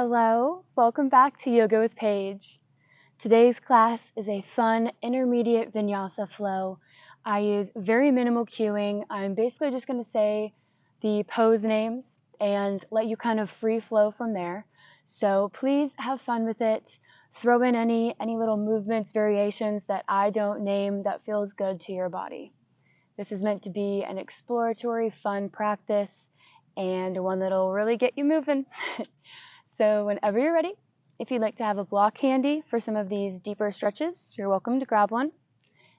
Hello, welcome back to Yoga with Paige. Today's class is a fun intermediate Vinyasa flow. I use very minimal cueing. I'm basically just going to say the pose names and let you kind of free flow from there. So please have fun with it. Throw in any little movements, variations that I don't name that feels good to your body. This is meant to be an exploratory, fun practice and one that'll really get you moving. So whenever you're ready, if you'd like to have a block handy for some of these deeper stretches, you're welcome to grab one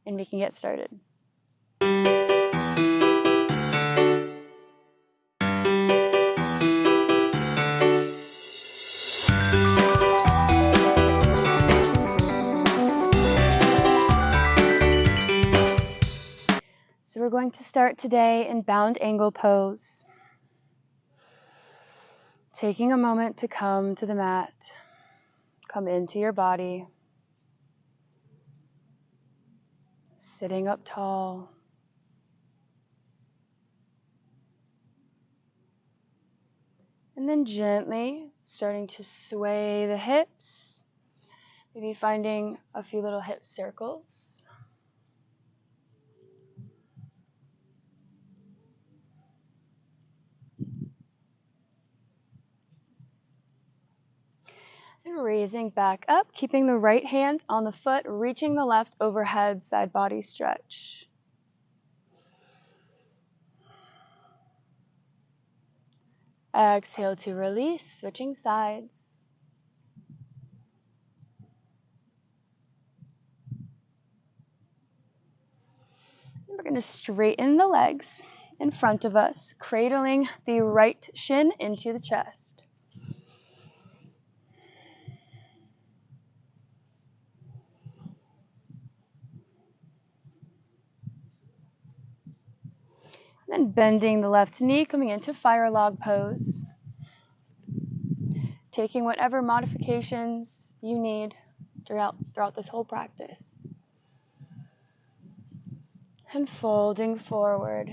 and we can get started. So we're going to start today in bound angle pose. Taking a moment to come to the mat, come into your body, sitting up tall. And then gently starting to sway the hips, maybe finding a few little hip circles. And raising back up, keeping the right hand on the foot, reaching the left overhead, side body stretch. Exhale to release, switching sides. And we're going to straighten the legs in front of us, cradling the right shin into the chest. Then bending the left knee, coming into fire log pose. Taking whatever modifications you need throughout this whole practice. And folding forward.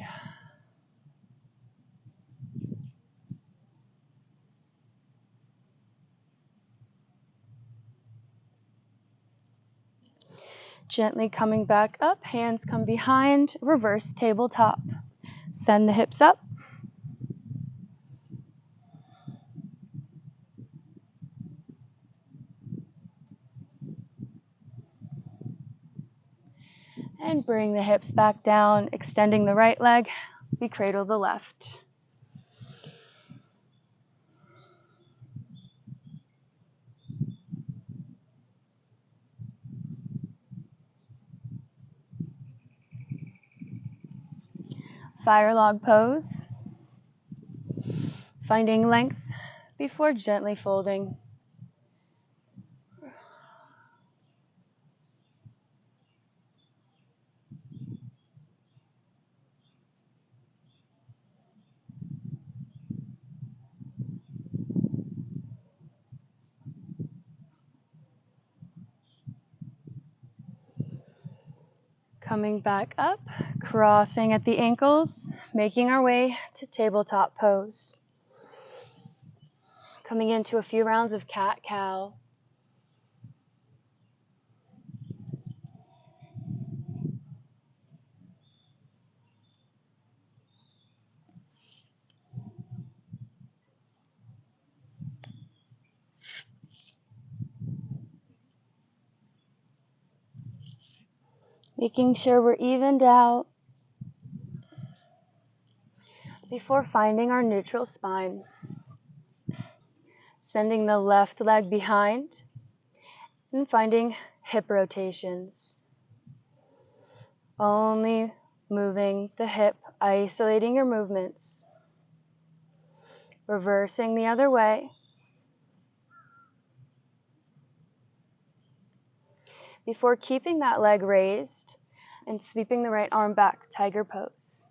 Gently coming back up, hands come behind, reverse tabletop. Send the hips up. And bring the hips back down, extending the right leg. We cradle the left. Fire log pose. Finding length before gently folding. Coming back up, crossing at the ankles, making our way to tabletop pose. Coming into a few rounds of cat-cow. Making sure we're evened out before finding our neutral spine. Sending the left leg behind and finding hip rotations. Only moving the hip, isolating your movements. Reversing the other way. Before keeping that leg raised and sweeping the right arm back, tiger pose.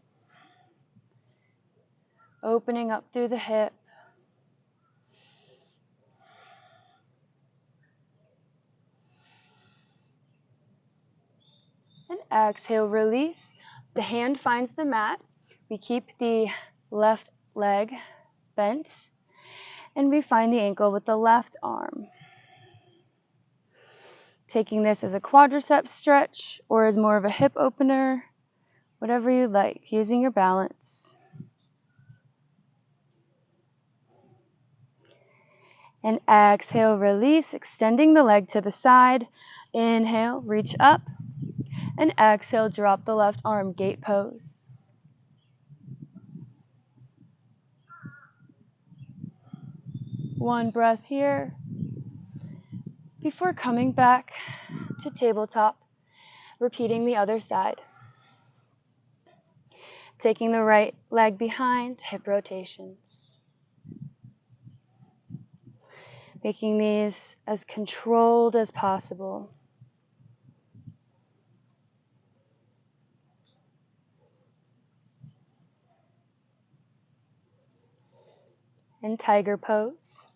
Opening up through the hip. And exhale, release. The hand finds the mat. We keep the left leg bent. And we find the ankle with the left arm. Taking this as a quadricep stretch or as more of a hip opener, whatever you like, using your balance. And exhale, release, extending the leg to the side. Inhale, reach up. And exhale, drop the left arm, gate pose. One breath here. Before coming back to tabletop, repeating the other side. Taking the right leg behind, hip rotations. Making these as controlled as possible. And tiger pose.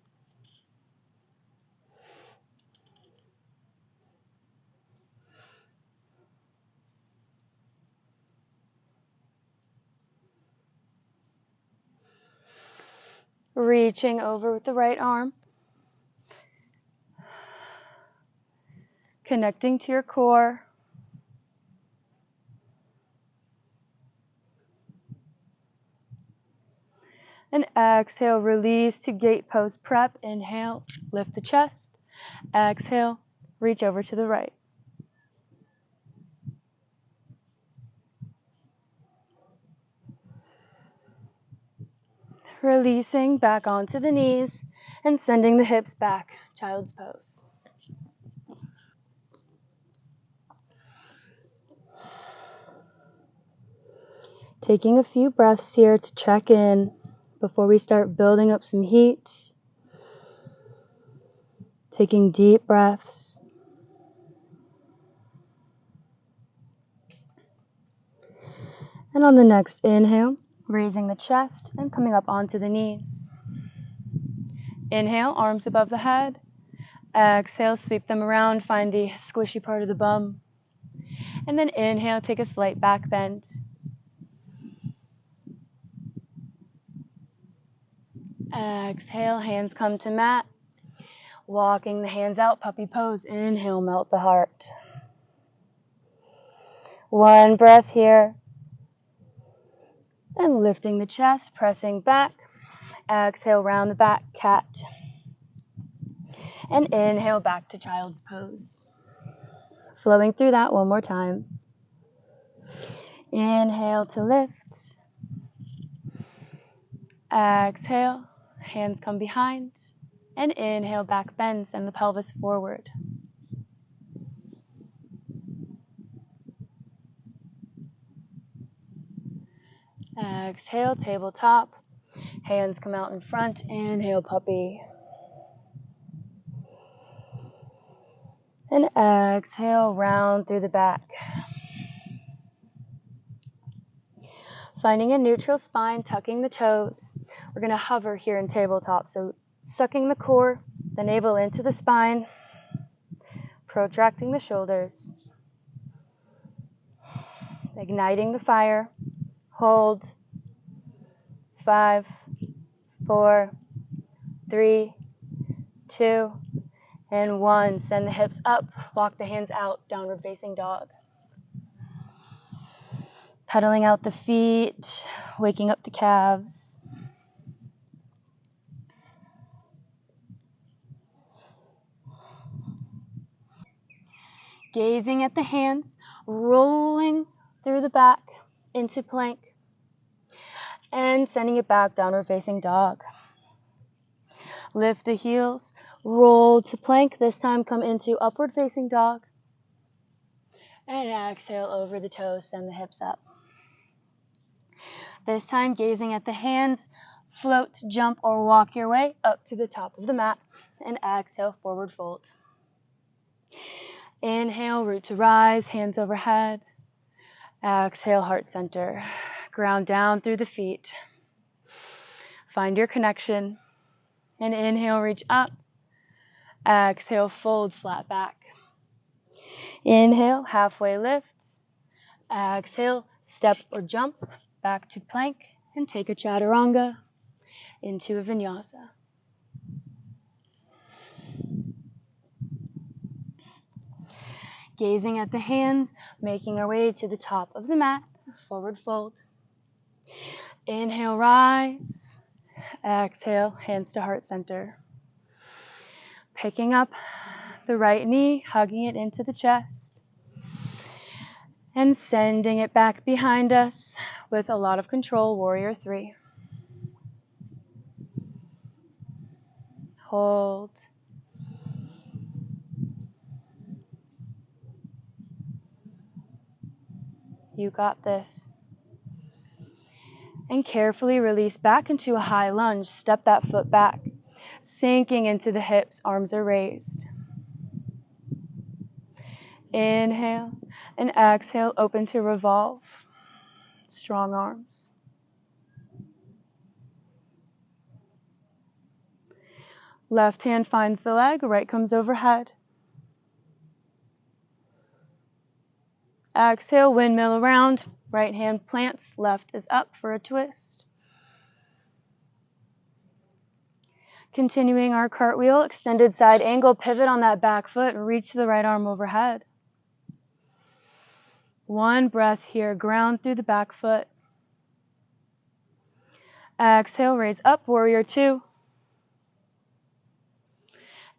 Reaching over with the right arm. Connecting to your core. And exhale, release to gate pose prep. Inhale, lift the chest. Exhale, reach over to the right. Releasing back onto the knees and sending the hips back, child's pose. Taking a few breaths here to check in before we start building up some heat. Taking deep breaths. And on the next inhale, raising the chest and coming up onto the knees. Inhale, arms above the head. Exhale, sweep them around, find the squishy part of the bum. And then inhale, take a slight back bend. Exhale, hands come to mat. Walking the hands out, puppy pose. Inhale, melt the heart. One breath here. And lifting the chest, pressing back. Exhale, round the back, cat. And inhale, back to child's pose. Flowing through that one more time. Inhale to lift. Exhale, hands come behind. And inhale, back bend, send the pelvis forward. Exhale, tabletop. Hands come out in front. Inhale, puppy. And exhale, round through the back. Finding a neutral spine, tucking the toes. We're going to hover here in tabletop. So sucking the core, the navel into the spine. Protracting the shoulders. Igniting the fire. Hold. 5, 4, 3, 2, and 1. Send the hips up. Walk the hands out. Downward facing dog. Pedaling out the feet. Waking up the calves. Gazing at the hands. Rolling through the back into plank. And sending it back, downward facing dog. Lift the heels, roll to plank. This time come into upward facing dog. And exhale over the toes, send the hips up. This time gazing at the hands, float, jump, or walk your way up to the top of the mat. And exhale, forward fold. Inhale, root to rise, hands overhead. Exhale, heart center. Ground down through the feet. Find your connection. And inhale, reach up. Exhale, fold flat back. Inhale, halfway lift. Exhale, step or jump back to plank and take a chaturanga into a vinyasa. Gazing at the hands, making our way to the top of the mat, forward fold. Inhale, rise. Exhale, hands to heart center. Picking up the right knee, hugging it into the chest, and sending it back behind us with a lot of control, warrior three. Hold. You got this. And carefully release back into a high lunge. Step that foot back, sinking into the hips, arms are raised. Inhale and exhale, open to revolve. Strong arms. Left hand finds the leg, right comes overhead. Exhale, windmill around. Right hand plants, left is up for a twist. Continuing our cartwheel, extended side angle, pivot on that back foot, reach the right arm overhead. One breath here, ground through the back foot. Exhale, raise up, warrior two.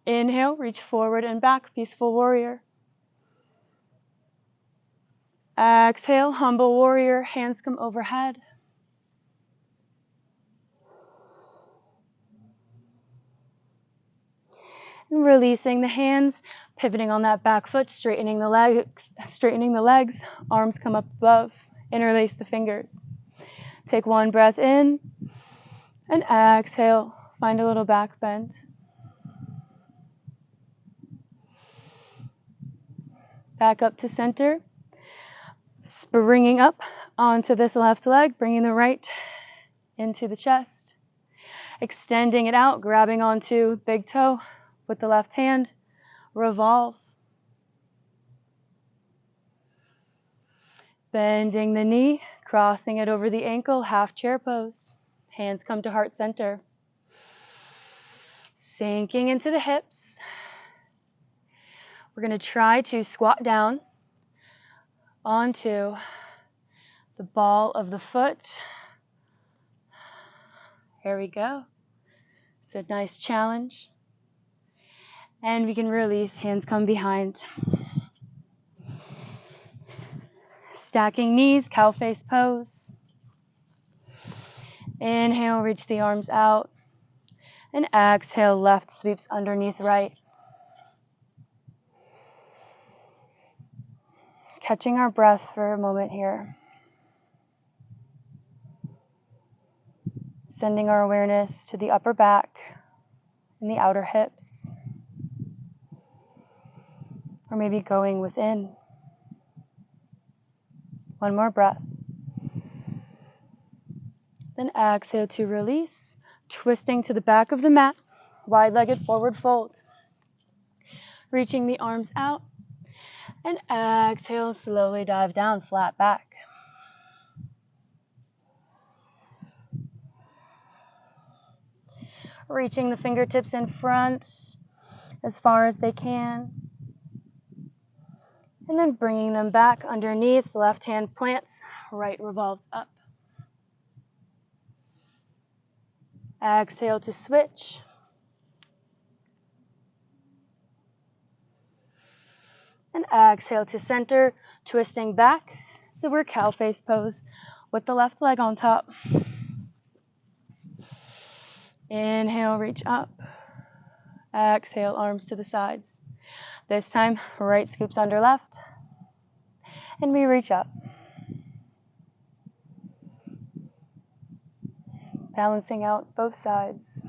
Inhale, reach forward and back, peaceful warrior. Exhale, humble warrior, hands come overhead. And releasing the hands, pivoting on that back foot, straightening the legs, arms come up above, interlace the fingers. Take one breath in, and exhale, find a little back bend. Back up to center, springing up onto this left leg, bringing the right into the chest. Extending it out, grabbing onto big toe with the left hand, revolve. Bending the knee, crossing it over the ankle, half chair pose. Hands come to heart center. Sinking into the hips. We're going to try to squat down onto the ball of the foot. Here we go. It's a nice challenge. And we can release, hands come behind. Stacking knees, cow face pose. Inhale, reach the arms out. And exhale, left sweeps underneath right. Catching our breath for a moment here. Sending our awareness to the upper back and the outer hips. Or maybe going within. One more breath. Then exhale to release, twisting to the back of the mat, wide-legged forward fold. Reaching the arms out, and exhale, slowly dive down, flat back. Reaching the fingertips in front as far as they can. And then bringing them back underneath, left hand plants, right revolves up. Exhale to switch. And exhale to center, twisting back. So we're cow face pose with the left leg on top. Inhale, reach up. Exhale, arms to the sides. This time, right scoops under left. And we reach up. Balancing out both sides.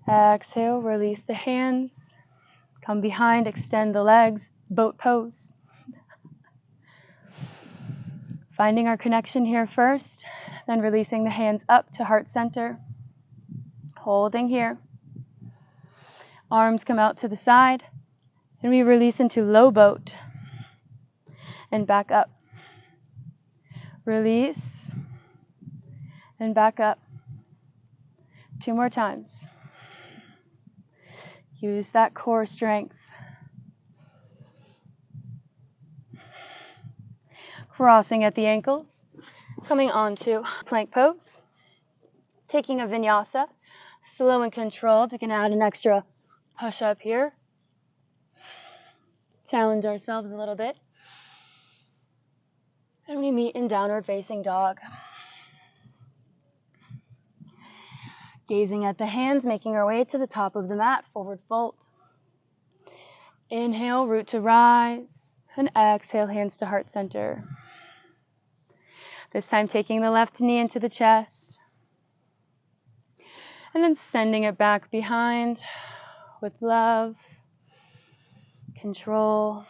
Exhale, release the hands. Come behind, extend the legs, boat pose. Finding our connection here first, then releasing the hands up to heart center. Holding here. Arms come out to the side, and we release into low boat and back up. Release. And back up. 2 more times. Use that core strength. Crossing at the ankles. Coming onto plank pose. Taking a vinyasa. Slow and controlled. We can add an extra push up here. Challenge ourselves a little bit. And we meet in downward facing dog. Gazing at the hands, making our way to the top of the mat, forward fold. Inhale, root to rise, and exhale, hands to heart center. This time taking the left knee into the chest, and then sending it back behind with love, control.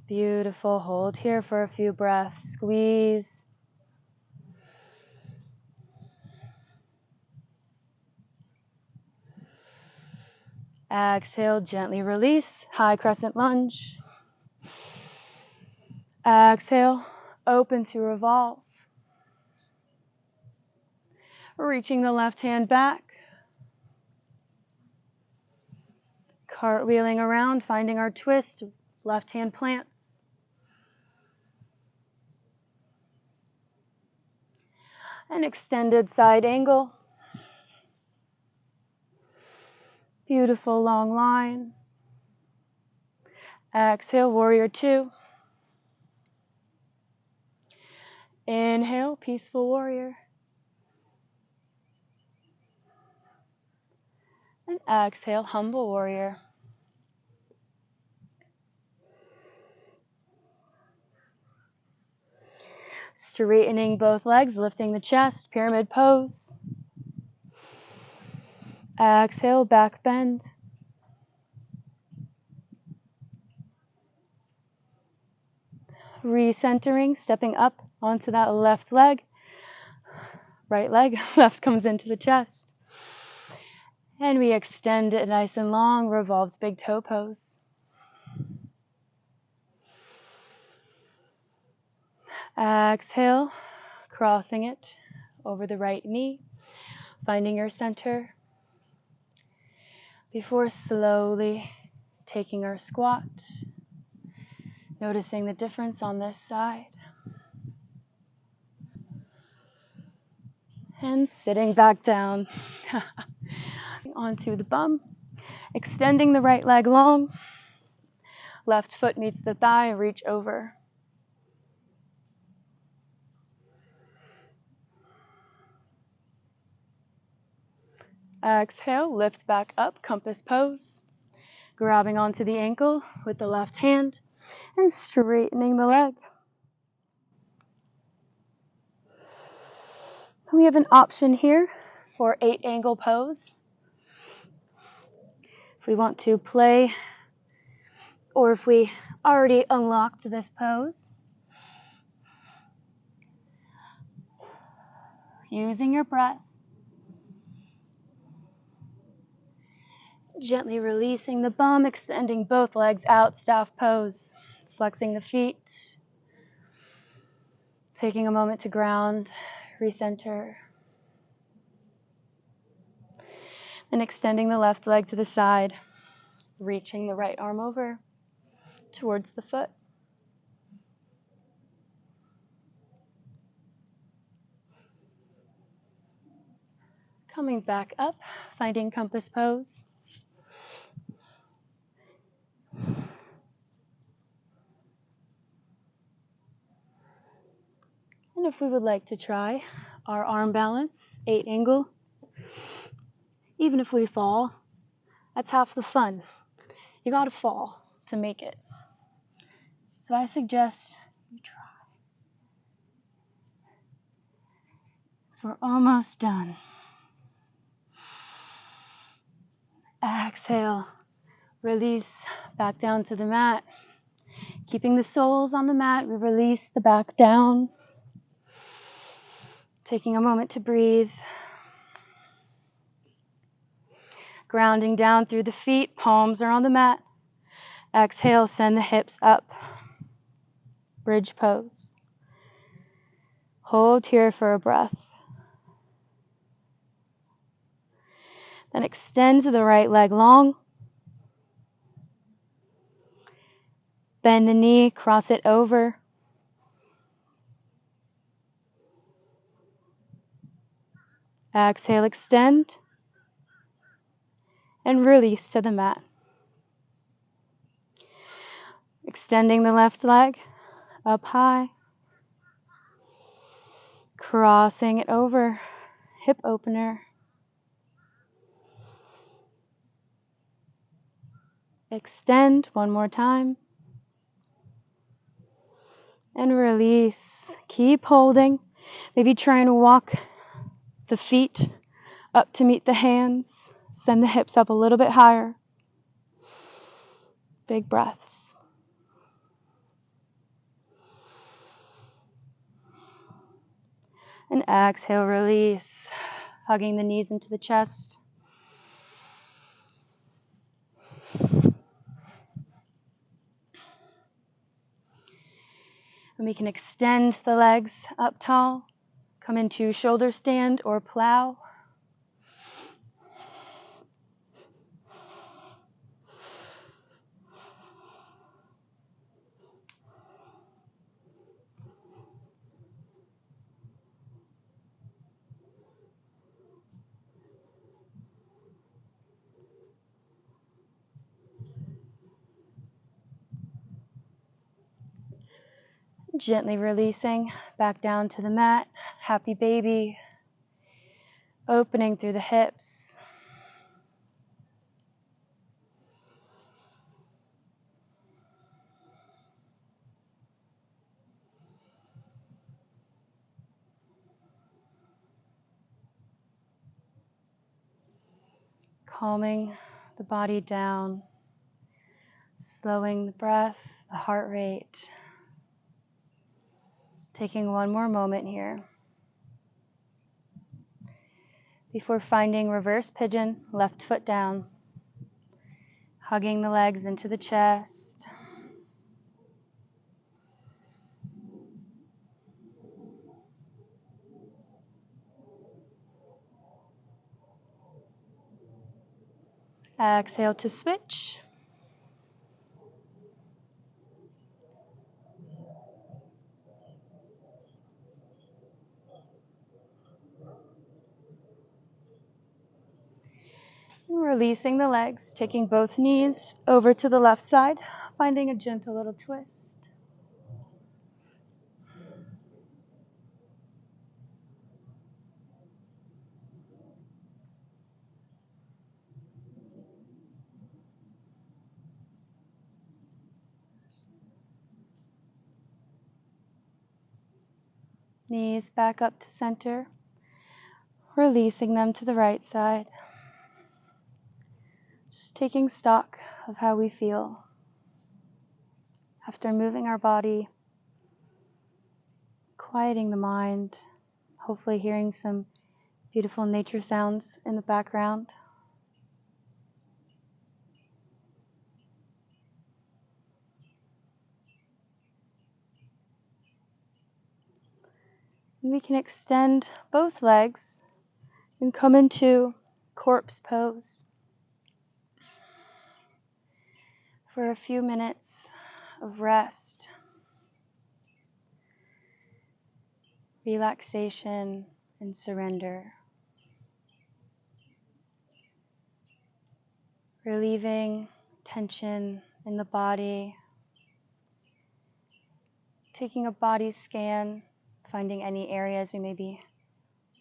Beautiful. Hold here for a few breaths. Squeeze. Exhale, gently release, high crescent lunge. Exhale, open to revolve. Reaching the left hand back. Cartwheeling around, finding our twist, left hand plants. An extended side angle. Beautiful long line. Exhale, warrior 2. Inhale, peaceful warrior. And exhale, humble warrior. Straightening both legs, lifting the chest, pyramid pose. Exhale, back bend. Recentering, stepping up onto that left leg. Right leg, left comes into the chest. And we extend it nice and long, revolved big toe pose. Exhale, crossing it over the right knee, finding your center. Before slowly taking our squat, noticing the difference on this side. And sitting back down onto the bum, extending the right leg long, left foot meets the thigh, reach over. Exhale, lift back up, compass pose, grabbing onto the ankle with the left hand and straightening the leg. We have an option here for 8 angle pose. If we want to play, or if we already unlocked this pose, using your breath, gently releasing the bum, extending both legs out, staff pose, flexing the feet, taking a moment to ground, recenter, and extending the left leg to the side, reaching the right arm over towards the foot. Coming back up, finding compass pose. And if we would like to try our arm balance, 8 angle, even if we fall, that's half the fun. You gotta fall to make it. So I suggest you try. So we're almost done. Exhale, release back down to the mat. Keeping the soles on the mat, we release the back down. Taking a moment to breathe. Grounding down through the feet, palms are on the mat. Exhale, send the hips up. bridge pose. Hold here for a breath. Then extend the right leg long. Bend the knee, cross it over. Exhale, extend. And release to the mat. Extending the left leg up high. Crossing it over. Hip opener. Extend one more time. And release. Keep holding. Maybe trying to walk the feet up to meet the hands. Send the hips up a little bit higher. Big breaths. And exhale, release. Hugging the knees into the chest. And we can extend the legs up tall. Come into shoulder stand or plow. Gently releasing back down to the mat. Happy baby. Opening through the hips. Calming the body down. Slowing the breath, the heart rate. Taking one more moment here. Before finding reverse pigeon, left foot down. Hugging the legs into the chest. Exhale to switch. And releasing the legs, taking both knees over to the left side, finding a gentle little twist. Knees back up to center, releasing them to the right side. Just taking stock of how we feel after moving our body, quieting the mind, hopefully hearing some beautiful nature sounds in the background. And we can extend both legs and come into corpse pose for a few minutes of rest, relaxation, and surrender. Relieving tension in the body, taking a body scan, finding any areas we may be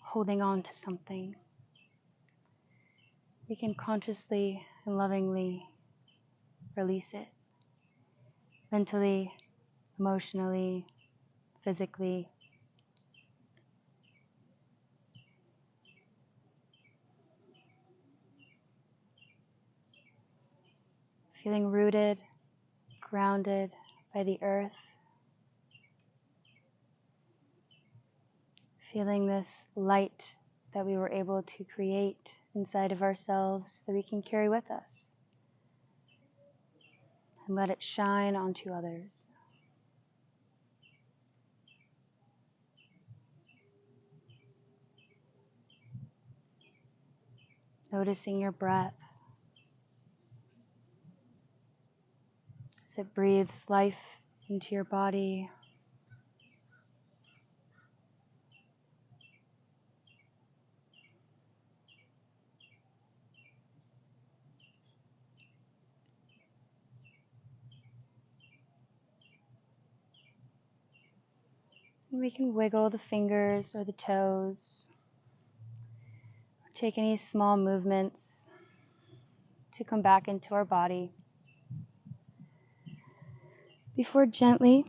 holding on to something. We can consciously and lovingly release it, mentally, emotionally, physically. Feeling rooted, grounded by the earth. Feeling this light that we were able to create inside of ourselves that we can carry with us and let it shine onto others. Noticing your breath as it breathes life into your body. We can wiggle the fingers or the toes, or take any small movements to come back into our body before gently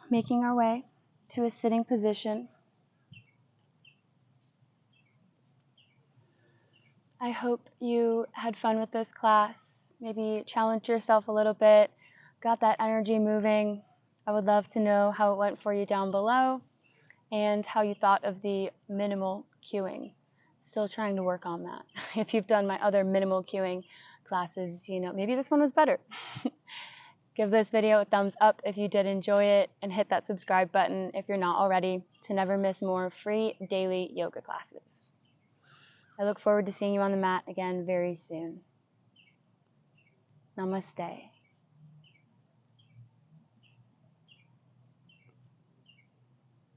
making our way to a sitting position. I hope you had fun with this class, maybe challenged yourself a little bit, got that energy moving. I would love to know how it went for you down below and how you thought of the minimal cueing. Still trying to work on that. If you've done my other minimal cueing classes, maybe this one was better. Give this video a thumbs up if you did enjoy it, and hit that subscribe button if you're not already to never miss more free daily yoga classes. I look forward to seeing you on the mat again very soon. Namaste.